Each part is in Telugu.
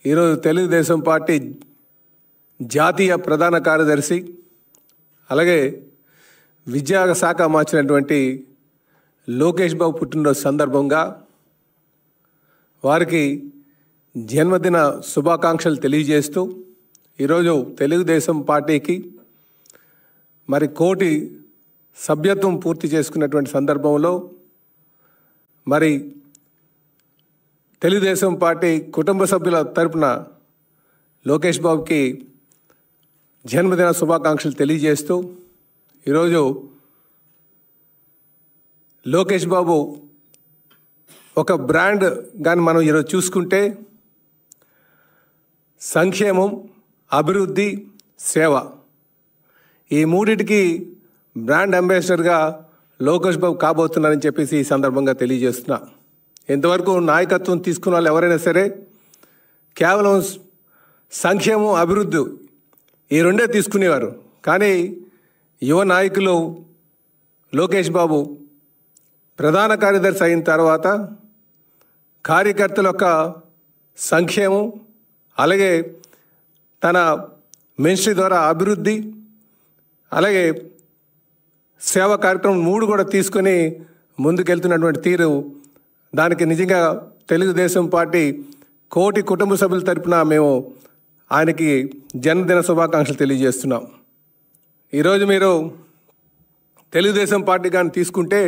ఈరోజు తెలుగుదేశం పార్టీ జాతీయ ప్రధాన కార్యదర్శి అలాగే విద్యాశాఖ మార్చినటువంటి లోకేష్ బాబు పుట్టినరోజు సందర్భంగా వారికి జన్మదిన శుభాకాంక్షలు తెలియజేస్తూ ఈరోజు తెలుగుదేశం పార్టీకి మరి కోటి సభ్యత్వం పూర్తి చేసుకున్నటువంటి సందర్భంలో మరి తెలుగుదేశం పార్టీ కుటుంబ సభ్యుల తరపున లోకేష్ బాబుకి జన్మదిన శుభాకాంక్షలు తెలియజేస్తూ ఈరోజు లోకేష్ బాబు ఒక బ్రాండ్ కానీ మనం ఈరోజు చూసుకుంటే సంక్షేమం, అభివృద్ధి, సేవ ఈ మూడింటికి బ్రాండ్ అంబాసిడర్గా లోకేష్ బాబు కాబోతున్నారని చెప్పేసి ఈ సందర్భంగా తెలియజేస్తున్నా. ఇంతవరకు నాయకత్వం తీసుకున్న వాళ్ళు ఎవరైనా సరే కేవలం సంక్షేమం, అభివృద్ధి ఈ రెండే తీసుకునేవారు. కానీ యువ నాయకులు లోకేష్ బాబు ప్రధాన కార్యదర్శి అయిన తర్వాత కార్యకర్తల యొక్క సంక్షేమం అలాగే తన మినిస్ట్రీ ద్వారా అభివృద్ధి అలాగే సేవా కార్యక్రమం మూడు కూడా తీసుకొని ముందుకెళ్తున్నటువంటి తీరు దానికి నిజంగా తెలుగుదేశం పార్టీ కోటి కుటుంబ సభ్యుల తరపున మేము ఆయనకి జన్మదిన శుభాకాంక్షలు తెలియజేస్తున్నాం. ఈరోజు మీరు తెలుగుదేశం పార్టీ కానీ తీసుకుంటే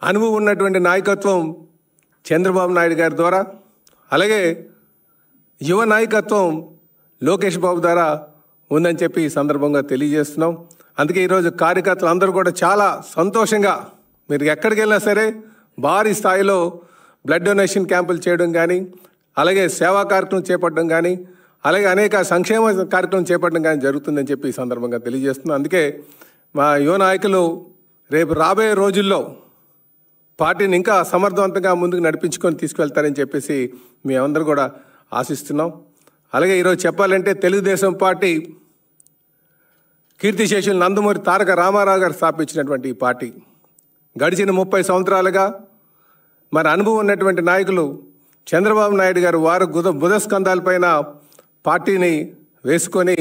అనుభవం ఉన్నటువంటి నాయకత్వం చంద్రబాబు నాయుడు గారి ద్వారా అలాగే యువ నాయకత్వం లోకేష్ బాబు ద్వారా ఉందని చెప్పి ఈ సందర్భంగా తెలియజేస్తున్నాం. అందుకే ఈరోజు కార్యకర్తలు అందరూ కూడా చాలా సంతోషంగా మీరు ఎక్కడికి వెళ్ళినా సరే భారీ స్థాయిలో బ్లడ్ డొనేషన్ క్యాంపులు చేయడం కానీ అలాగే సేవా కార్యక్రమం చేపట్టడం కానీ అలాగే అనేక సంక్షేమ కార్యక్రమం చేపట్టడం కానీ జరుగుతుందని చెప్పి ఈ సందర్భంగా తెలియజేస్తున్నాం. అందుకే మా యువ నాయకులు రేపు రాబోయే రోజుల్లో పార్టీని ఇంకా సమర్థవంతంగా ముందుకు నడిపించుకొని తీసుకువెళ్తారని చెప్పేసి మేమందరూ కూడా ఆశిస్తున్నాం. అలాగే ఈరోజు చెప్పాలంటే తెలుగుదేశం పార్టీ కీర్తిశేషులు నందమూరి తారక రామారావు గారు స్థాపించినటువంటి ఈ పార్టీ గడిచిన 30 సంవత్సరాలుగా మరి అనుభవం ఉన్నటువంటి నాయకులు చంద్రబాబు నాయుడు గారు వారు బుధస్కంధాలపైన పార్టీని వేసుకొని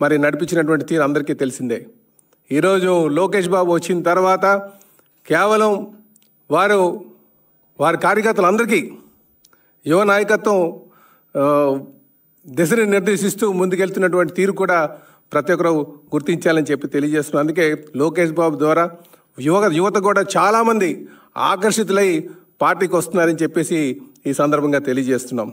మరి నడిపించినటువంటి తీరు అందరికీ తెలిసిందే. ఈరోజు లోకేష్ బాబు వచ్చిన తర్వాత కేవలం వారి కార్యకర్తలందరికీ యువ నాయకత్వం దిశని నిర్దేశిస్తూ ముందుకెళ్తున్నటువంటి తీరు కూడా ప్రతి ఒక్కరు గుర్తించాలని చెప్పి తెలియజేస్తున్నాం. అందుకే లోకేష్ బాబు ద్వారా యువత కూడా చాలామంది ఆకర్షితులై పార్టీకి వస్తున్నారని చెప్పేసి ఈ సందర్భంగా తెలియజేస్తున్నాం.